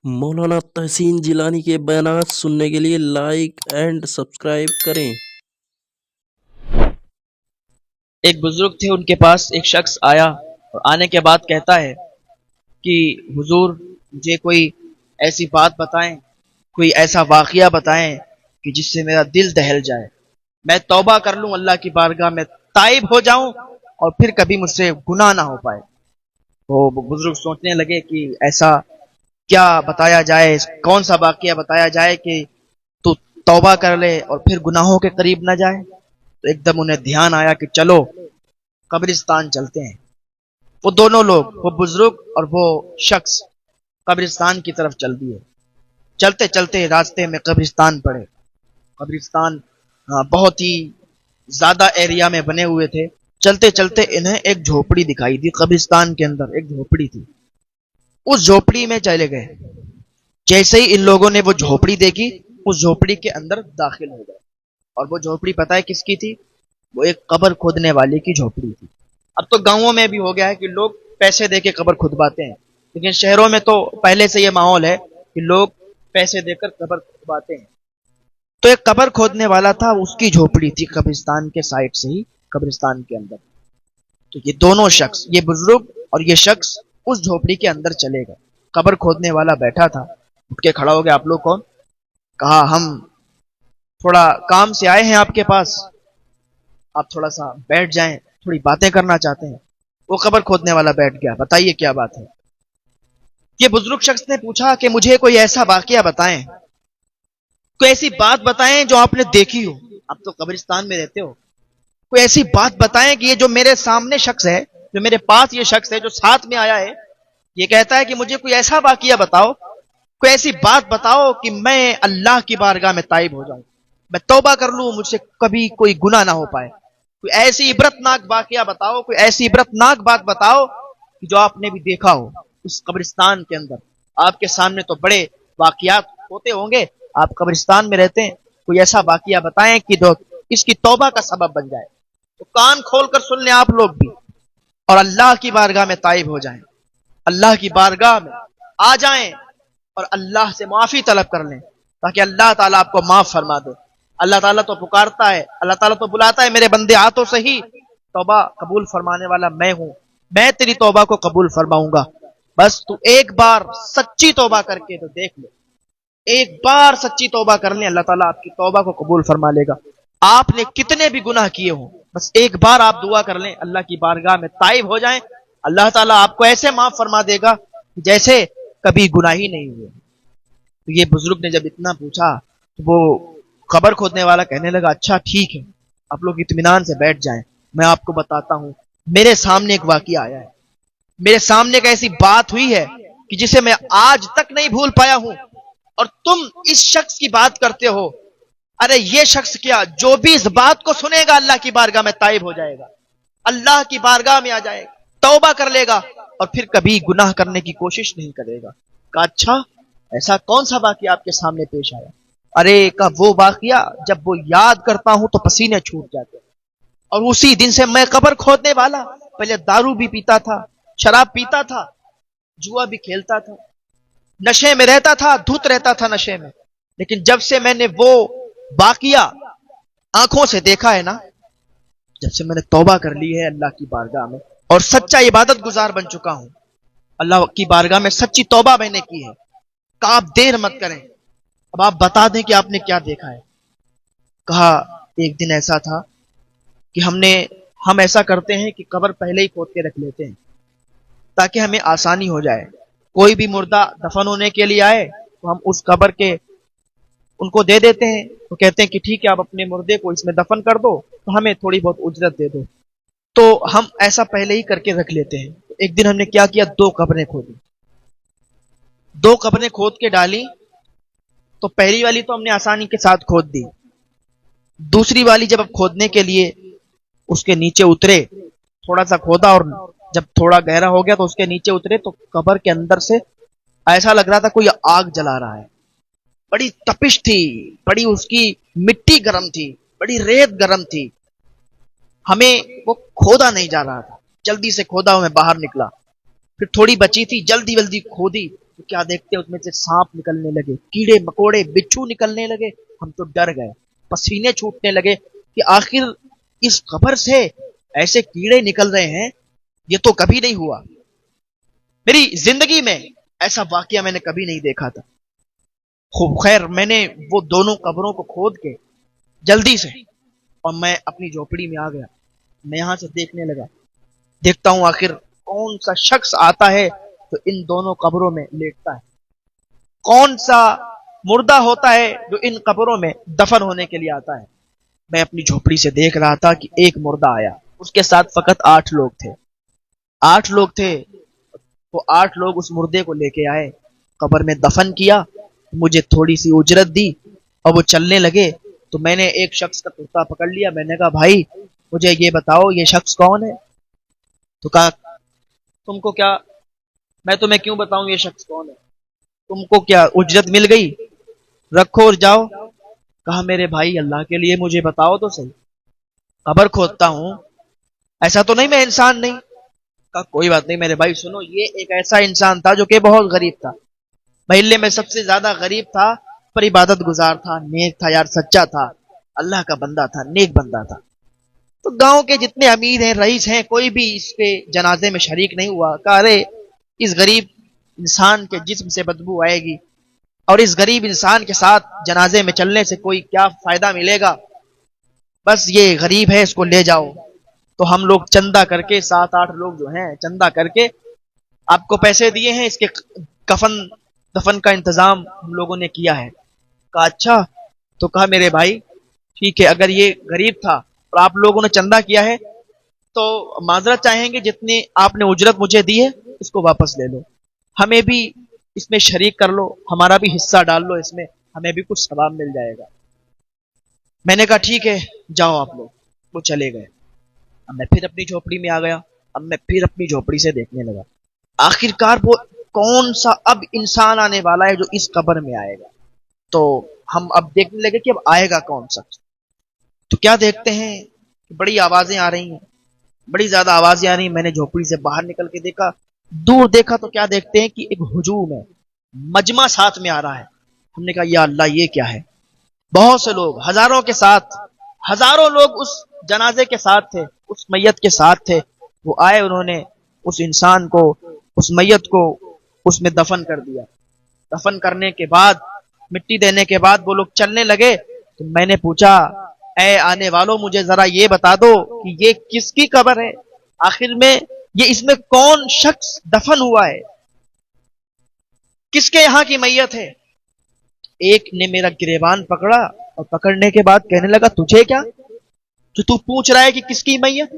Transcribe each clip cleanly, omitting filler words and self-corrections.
मौलाना तहसीन जिलानी के बयानात सुनने के लिए लाइक एंड सब्सक्राइब करें। एक बुजुर्ग थे, उनके पास एक शख्स आया और आने के बाद कहता है कि हुजूर मुझे कोई ऐसी बात बताएं, कोई ऐसा वाकया बताएं कि जिससे मेरा दिल दहल जाए, मैं तौबा कर लूं, अल्लाह की बारगाह में ताइब हो जाऊं और फिर कभी मुझसे गुनाह ना हो पाए। वो बुजुर्ग सोचने लगे कि ऐसा क्या बताया जाए, कौन सा वाकया बताया जाए कि तू तौबा कर ले और फिर गुनाहों के करीब ना जाए। तो एकदम उन्हें ध्यान आया कि चलो कब्रिस्तान चलते हैं। वो दोनों लोग, वो बुजुर्ग और वो शख्स कब्रिस्तान की तरफ चल दिए। चलते चलते रास्ते में कब्रिस्तान पड़े। कब्रिस्तान बहुत ही ज्यादा एरिया में बने हुए थे। चलते चलते इन्हें एक झोपड़ी दिखाई दी। कब्रिस्तान के अंदर एक झोपड़ी थी। उस झोपड़ी में चले गए। जैसे ही इन लोगों ने वो झोपड़ी देखी, उस झोपड़ी के अंदर दाखिल हो गए। और वो झोपड़ी पता है किसकी थी? वो एक कब्र खोदने वाले की झोपड़ी थी। अब तो गांवों में भी हो गया है कि लोग पैसे दे के कब्र खुदवाते हैं, लेकिन शहरों में तो पहले से ये माहौल है कि लोग पैसे देकर कब्र खुदवाते हैं। तो एक कब्र खोदने वाला था, उसकी झोपड़ी थी कब्रिस्तान के साइड से ही, कब्रिस्तान के अंदर। तो ये दोनों शख्स, ये बुजुर्ग और ये शख्स, उस झोपड़ी के अंदर चले गए। कब्र खोदने वाला बैठा था, उठ के खड़ा हो गया। आप लोग कौन? कहा हम थोड़ा काम से आए हैं आपके पास, आप थोड़ा सा बैठ जाएं, थोड़ी बातें करना चाहते हैं। वो कब्र खोदने वाला बैठ गया। बताइए क्या बात है? ये बुजुर्ग शख्स ने पूछा कि मुझे कोई ऐसा वाकया बताएं, कोई ऐसी बात बताएं जो आपने देखी हो। आप तो कब्रिस्तान में रहते हो, कोई ऐसी बात बताएं कि ये जो मेरे सामने शख्स है, जो मेरे पास ये शख्स है, जो साथ में आया है, ये कहता है कि मुझे कोई ऐसा वाकया बताओ, कोई ऐसी बात बताओ कि मैं अल्लाह की बारगाह में ताइब हो जाऊं, मैं तौबा कर लूं, मुझसे कभी कोई गुनाह ना हो पाए। कोई ऐसी इबरतनाक वाकया बताओ, कोई ऐसी इबरतनाक बात बताओ कि जो आपने भी देखा हो उस कब्रिस्तान के अंदर। आपके सामने तो बड़े वाकयात होते होंगे, आप कब्रिस्तान में रहते हैं, कोई ऐसा वाकया बताएं कि जो इसकी तौबा का सबब बन जाए। तो कान खोलकर सुन लें आप लोग भी, और अल्लाह की बारगाह में ताइब हो जाएं, अल्लाह की बारगाह में आ जाएं और अल्लाह से माफी तलब कर लें, ताकि अल्लाह ताला आपको माफ फरमा दे। अल्लाह ताला तो पुकारता है, अल्लाह ताला तो बुलाता है, मेरे बंदे आ तो सही, तौबा कबूल फरमाने वाला मैं हूं, मैं तेरी तौबा को कबूल फरमाऊंगा। बस तू एक बार सच्ची तौबा करके तो देख ले, एक बार सच्ची तौबा कर ले, अल्लाह ताला आपकी तौबा को कबूल फरमा लेगा। आपने कितने भी गुनाह किए हो, बस एक बार आप दुआ कर लें, अल्लाह की बारगाह में ताइब हो जाएं, अल्लाह ताला आपको ऐसे माफ फरमा देगा जैसे कभी गुनाह ही नहीं हुए। तो ये बुजुर्ग ने जब इतना पूछा तो वो खबर खोदने वाला कहने लगा, अच्छा ठीक है, आप लोग इत्मीनान से बैठ जाएं, मैं आपको बताता हूं। मेरे सामने एक वाकया आया है, मेरे सामने एक ऐसी बात हुई है कि जिसे मैं आज तक नहीं भूल पाया हूं, और तुम इस शख्स की बात करते हो। अरे ये शख्स क्या, जो भी इस बात को सुनेगा अल्लाह की बारगाह में ताइब हो जाएगा, अल्लाह की बारगाह में आ जाएगा, तौबा कर लेगा और फिर कभी गुनाह करने की कोशिश नहीं करेगा। कहा अच्छा, ऐसा कौन सा वाकया आपके सामने पेश आया? अरे का वो वाकया जब वो याद करता हूं तो पसीने छूट जाते हैं, और उसी दिन से मैं कब्र खोदने वाला, पहले दारू भी पीता था, शराब पीता था, जुआ भी खेलता था, नशे में रहता था, धुत रहता था नशे में। लेकिन जब से मैंने वो वाकया आंखों से देखा है ना, जब से मैंने तौबा कर ली है अल्लाह की बारगाह में और सच्चा इबादत गुजार बन चुका हूं, अल्लाह की बारगाह में सच्ची तौबा मैंने की है। कहा आप देर मत करें, अब आप बता दें कि आपने क्या देखा है। कहा एक दिन ऐसा था कि हम ऐसा करते हैं कि कब्र पहले ही खोद के रख लेते हैं ताकि हमें आसानी हो जाए। कोई भी मुर्दा दफन होने के लिए आए तो हम उस कब्र के उनको दे देते हैं, तो कहते हैं कि ठीक है, आप अपने मुर्दे को इसमें दफन कर दो, तो हमें थोड़ी बहुत उजरत दे दो। तो हम ऐसा पहले ही करके रख लेते हैं। तो एक दिन हमने क्या किया, दो कब्रें खोदी, दो कब्रें खोद के डाली। तो पहली वाली तो हमने आसानी के साथ खोद दी, दूसरी वाली जब अब खोदने के लिए उसके नीचे उतरे, थोड़ा सा खोदा और जब थोड़ा गहरा हो गया तो उसके नीचे उतरे, तो कब्र के अंदर से ऐसा लग रहा था कोई आग जला रहा है। बड़ी तपिश थी, बड़ी उसकी मिट्टी गर्म थी, बड़ी रेत गर्म थी। हमें वो खोदा नहीं जा रहा था, जल्दी से खोदा, मैं बाहर निकला, फिर थोड़ी बची थी, जल्दी जल्दी खोदी, تو کیا دیکھتے اس میں سے سانپ نکلنے لگے، کیڑے مکوڑے بچھو نکلنے لگے. ہم تو ڈر گئے، پسینے چھوٹنے لگے کہ آخر اس قبر سے ایسے کیڑے نکل رہے ہیں، یہ تو کبھی نہیں ہوا. میری زندگی میں ایسا واقعہ میں نے کبھی نہیں دیکھا تھا. خوب خیر میں نے وہ دونوں قبروں کو کھود کے جلدی سے، اور میں اپنی جھوپڑی میں آ گیا. میں یہاں سے دیکھنے لگا، دیکھتا ہوں آخر کون سا شخص آتا ہے تو ان دونوں قبروں میں لیٹتا ہے، کون سا مردہ ہوتا ہے جو ان قبروں میں دفن ہونے کے لیے آتا ہے. میں اپنی جھوپڑی سے دیکھ رہا تھا کہ ایک مردہ آیا، اس کے ساتھ فقط 8 لوگ تھے. 8 لوگ تھے، وہ 8 لوگ اس مردے کو لے کے آئے، قبر میں دفن کیا، مجھے تھوڑی سی اجرت دی اور وہ چلنے لگے. تو میں نے ایک شخص کا کرتا پکڑ لیا، میں نے کہا بھائی مجھے یہ بتاؤ یہ شخص کون ہے؟ تو کہا تم کو کیا، میں تمہیں کیوں بتاؤں یہ شخص کون ہے، تم کو کیا اجرت مل گئی، رکھو اور جاؤ. کہا میرے بھائی اللہ کے لیے مجھے بتاؤ تو صحیح، قبر کھودتا ہوں، ایسا تو نہیں میں انسان نہیں. کہا کوئی بات نہیں میرے بھائی، سنو یہ ایک ایسا انسان تھا جو کہ بہت غریب تھا، محلے میں سب سے زیادہ غریب تھا، پر عبادت گزار تھا، نیک تھا یار، سچا تھا، اللہ کا بندہ تھا، نیک بندہ تھا. تو گاؤں کے جتنے امیر ہیں، رئیس ہیں، کوئی بھی اس کے جنازے میں شریک نہیں ہوا. کہا ارے اس غریب انسان کے جسم سے بدبو آئے گی، اور اس غریب انسان کے ساتھ جنازے میں چلنے سے کوئی کیا فائدہ ملے گا، بس یہ غریب ہے اس کو لے جاؤ. تو ہم لوگ چندہ کر کے 7-8 لوگ جو ہیں چندہ کر کے آپ کو پیسے دیے ہیں، اس کے کفن دفن کا انتظام ہم لوگوں نے کیا ہے. کہا اچھا. تو کہا میرے بھائی ٹھیک ہے، اگر یہ غریب تھا اور آپ لوگوں نے چندہ کیا ہے تو معذرت چاہیں گے، جتنی آپ نے اجرت مجھے دی ہے اس کو واپس لے لو، ہمیں بھی اس میں شریک کر لو، ہمارا بھی حصہ ڈال لو اس میں، ہمیں بھی کچھ ثواب مل جائے گا. میں نے کہا ٹھیک ہے جاؤ آپ لوگ. وہ چلے گئے. اب میں پھر اپنی جھوپڑی میں آ گیا. اب میں پھر اپنی جھوپڑی سے دیکھنے لگا، آخرکار وہ کون سا اب انسان آنے والا ہے جو اس قبر میں آئے گا. تو ہم اب دیکھنے لگے کہ اب آئے گا کون سا. تو کیا دیکھتے ہیں کہ بڑی آوازیں آ رہی ہیں، بڑی زیادہ آوازیں آ رہی ہیں. میں نے جھوپڑی سے باہر نکل کے دیکھا، دور دیکھا تو کیا دیکھتے ہیں کہ ایک ہجوم ہے، مجمع ساتھ میں آ رہا ہے. ہم نے کہا یا اللہ یہ کیا ہے. بہت سے لوگ ہزاروں کے ساتھ، ہزاروں لوگ اس جنازے کے ساتھ تھے، اس میت کے ساتھ تھے. وہ آئے، انہوں نے اس انسان کو، اس میت کو اس میں دفن کر دیا. دفن کرنے کے بعد، مٹی دینے کے بعد وہ لوگ چلنے لگے. تو میں نے پوچھا اے آنے والوں مجھے ذرا یہ بتا دو کہ یہ کس کی قبر ہے، آخر میں یہ اس میں کون شخص دفن ہوا ہے، کس کے یہاں کی میت ہے. ایک نے میرا گریبان پکڑا اور پکڑنے کے بعد کہنے لگا تجھے کیا، جو تو پوچھ رہا ہے کہ کس کی میت،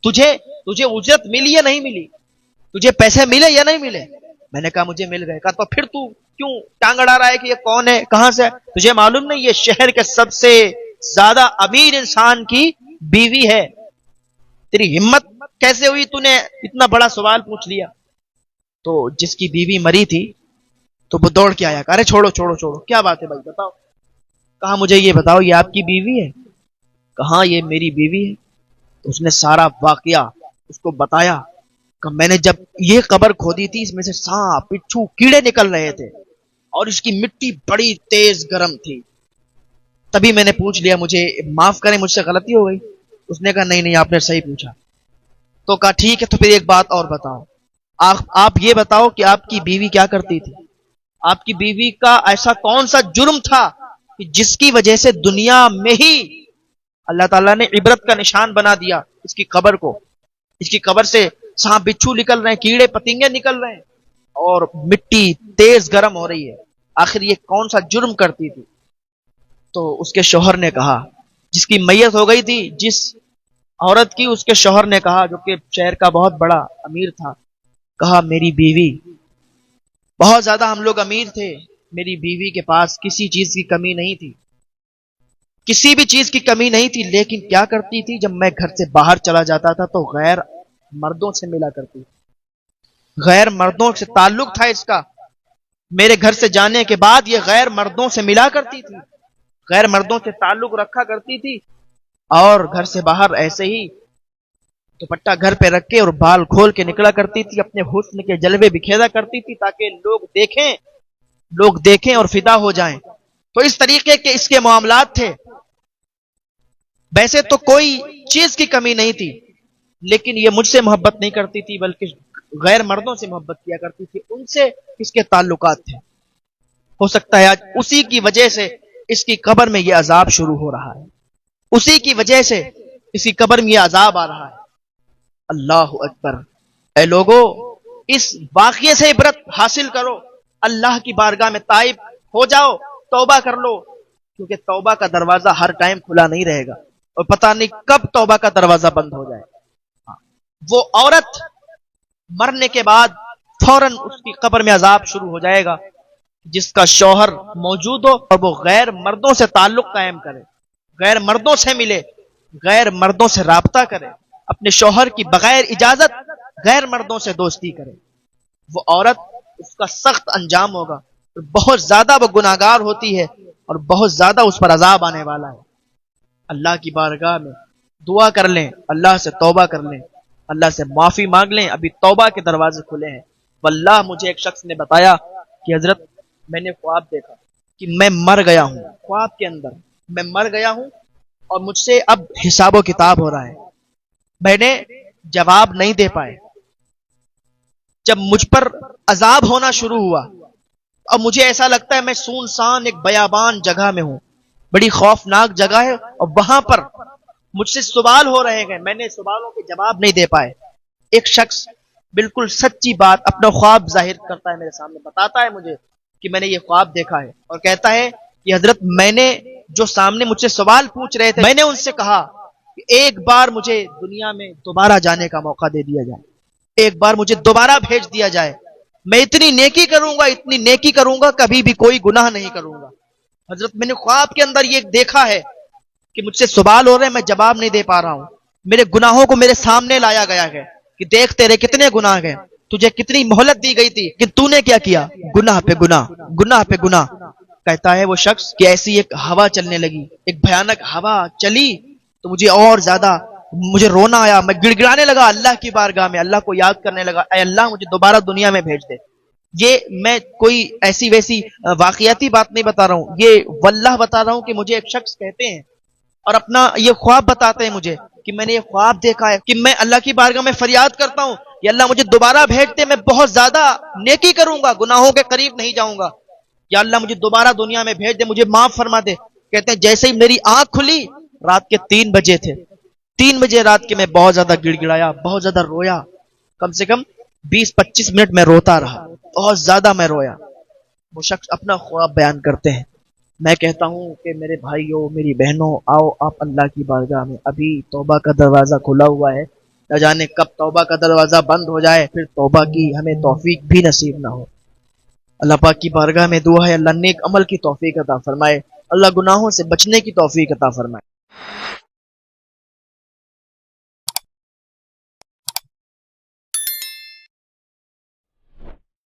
تجھے اجرت ملی یا نہیں ملی، تجھے پیسے ملے یا نہیں ملے. میں نے کہا مجھے مل گئے. کہا تو پھر تو کیوں ٹانگ اڑا رہا ہے کہ یہ کون ہے، کہاں سے ہے، تجھے معلوم نہیں یہ شہر کے سب سے زیادہ امیر انسان کی بیوی ہے، تیری ہمت کیسے ہوئی، تو نے اتنا بڑا سوال پوچھ لیا. تو جس کی بیوی مری تھی تو وہ دوڑ کے آیا، کہا ارے چھوڑو چھوڑو چھوڑو، کیا بات ہے بھائی بتاؤ. کہا مجھے یہ بتاؤ یہ آپ کی بیوی ہے. کہاں یہ میری بیوی ہے. تو اس نے سارا واقعہ اس کو بتایا کہ میں نے جب یہ قبر کھودی تھی اس میں سے سانپ بچھو کیڑے نکل رہے تھے اور اس کی مٹی بڑی تیز گرم تھی. تبھی میں نے پوچھ لیا مجھے معاف کریں مجھ سے غلطی ہو گئی. اس نے کہا نہیں نہیں آپ نے صحیح پوچھا. تو کہا ٹھیک ہے تو پھر ایک بات اور بتاؤ، آپ یہ بتاؤ کہ آپ کی بیوی کیا کرتی تھی، آپ کی بیوی کا ایسا کون سا جرم تھا کہ جس کی وجہ سے دنیا میں ہی اللہ تعالیٰ نے عبرت کا نشان بنا دیا اس کی قبر کو. اس کی قبر سے سانپ بچھو نکل رہے ہیں، کیڑے پتنگے نکل رہے ہیں اور مٹی تیز گرم ہو رہی ہے، آخر یہ کون سا جرم کرتی تھی. تو اس کے شوہر نے کہا، جس کی میت ہو گئی تھی جس عورت کی، اس کے شوہر نے کہا جو کہ شہر کا بہت بڑا امیر تھا، کہا میری بیوی، بہت زیادہ ہم لوگ امیر تھے، میری بیوی کے پاس کسی چیز کی کمی نہیں تھی، کسی بھی چیز کی کمی نہیں تھی، لیکن کیا کرتی تھی جب میں گھر سے باہر چلا جاتا تھا تو غیر مردوں سے ملا کرتی، غیر مردوں سے تعلق تھا اس کا. میرے گھر سے جانے کے بعد یہ غیر مردوں سے ملا کرتی تھی، غیر مردوں سے تعلق رکھا کرتی تھی، اور گھر سے باہر ایسے ہی दुपट्टा घर पे रख के और बाल खोल के निकला करती थी, अपने हुस्न के जलवे बिखेरा करती थी ताकि लोग देखें और फिदा हो जाएं। तो इस तरीके के इसके मामलात थे। वैसे तो कोई चीज की कमी नहीं थी, लेकिन ये मुझसे मोहब्बत नहीं करती थी बल्कि गैर मर्दों से मोहब्बत किया करती थी। उनसे इसके ताल्लुकात थे। हो सकता है आज उसी की वजह से इसकी कब्र में यह अजाब शुरू हो रहा है, उसी की वजह से इसकी कब्र में यह अजाब आ रहा है। अल्लाह अकबर। ऐ लोगो, इस वाक़ये से इबरत हासिल करो, अल्लाह की बारगाह में ताइब हो जाओ, तौबा कर लो, क्योंकि तौबा का दरवाजा हर टाइम खुला नहीं रहेगा और पता नहीं कब तौबा का दरवाजा बंद हो जाए। वो औरत मरने के बाद फौरन उसकी कब्र में अजाब शुरू हो जाएगा जिसका शौहर मौजूद हो और वो गैर मर्दों से ताल्लुक कायम करे, गैर मर्दों से मिले, गैर मर्दों से राब्ता करे, अपने शौहर की बगैर इजाजत गैर मर्दों से दोस्ती करे। वो औरत, उसका सख्त अंजाम होगा, तो बहुत ज्यादा वो गुनाहगार होती है और बहुत ज्यादा उस पर अजाब आने वाला है। अल्लाह की बारगाह में दुआ कर लें, अल्लाह से तौबा कर लें, अल्लाह से माफी मांग लें, अभी तौबा के दरवाजे खुले हैं। वल्लाह मुझे एक शख्स ने बताया कि हजरत मैंने ख्वाब देखा कि मैं मर गया हूं, ख्वाब के अंदर मैं मर गया हूं और मुझसे अब हिसाबो किताब हो रहा है। मैंने जवाब नहीं दे पाए। जब मुझ पर अजाब होना शुरू हुआ, अब मुझे ऐसा लगता है मैं सुनसान एक बयाबान जगह में हूं, बड़ी खौफनाक जगह है और वहां पर मुझसे सवाल हो रहे हैं, मैंने सवालों के जवाब नहीं दे पाए। एक शख्स बिल्कुल सच्ची बात अपना ख्वाब जाहिर करता है, मेरे सामने बताता है मुझे कि मैंने ये ख्वाब देखा है और कहता है कि हजरत मैंने जो सामने मुझसे सवाल पूछ रहे थे, मैंने उनसे कहा कि एक बार मुझे दुनिया में दोबारा जाने का मौका दे दिया जाए, एक बार मुझे दोबारा भेज दिया जाए, मैं इतनी नेकी करूंगा, इतनी नेकी करूंगा, कभी भी कोई गुनाह नहीं करूंगा। हजरत मैंने ख्वाब के अंदर ये देखा है कि मुझसे सवाल हो रहे हैं, मैं जवाब नहीं दे पा रहा हूं, मेरे गुनाहों को मेरे सामने लाया गया है कि देख तेरे कितने गुनाह हैं, तुझे कितनी मोहलत दी गई थी कि तूने क्या किया, गुनाह पे गुनाह, गुनाह पे गुनाह। कहता है वो शख्स कि ऐसी एक हवा चलने लगी, एक भयानक हवा चली तो मुझे और ज्यादा मुझे रोना आया, मैं गिड़गिड़ाने लगा अल्लाह की बारगाह में, अल्लाह को याद करने लगा, ऐ अल्लाह मुझे दोबारा दुनिया में भेज दे। ये मैं कोई ऐसी वैसी वाकयाती बात नहीं बता रहा हूं, ये वल्लाह बता रहा हूं कि मुझे एक शख्स कहते हैं और अपना ये ख्वाब बताते हैं मुझे कि मैंने ये ख्वाब देखा है कि मैं अल्लाह की बारगाह में फरियाद करता हूं कि अल्लाह मुझे दोबारा भेज दे, मैं बहुत ज्यादा नेकी करूंगा, गुनाहों के करीब नहीं जाऊंगा, या अल्लाह मुझे दोबारा दुनिया में भेज दे, मुझे माफ फरमा दे। कहते हैं जैसे ही मेरी आंख खुली, रात के 3 बजे थे, 3 बजे रात के, मैं बहुत ज्यादा गिड़गिड़ाया, बहुत ज्यादा रोया, कम से कम 20-25 मिनट में रोता रहा, बहुत ज्यादा मैं रोया। वो शख्स अपना ख्वाब बयान करते हैं। मैं कहता हूं कि मेरे भाइयों, मेरी बहनों, आओ आप अल्लाह की बारगाह में, अभी तौबा का दरवाजा खुला हुआ है, न जाने कब तौबा का दरवाजा बंद हो जाए, फिर तौबा की हमें तौफीक भी नसीब ना हो। अल्लाह पाक की बारगाह में दुआ है, अल्लाह नेक अमल की तौफीक अता फरमाए, अल्लाह गुनाहों से बचने की तौफीक अता फरमाए।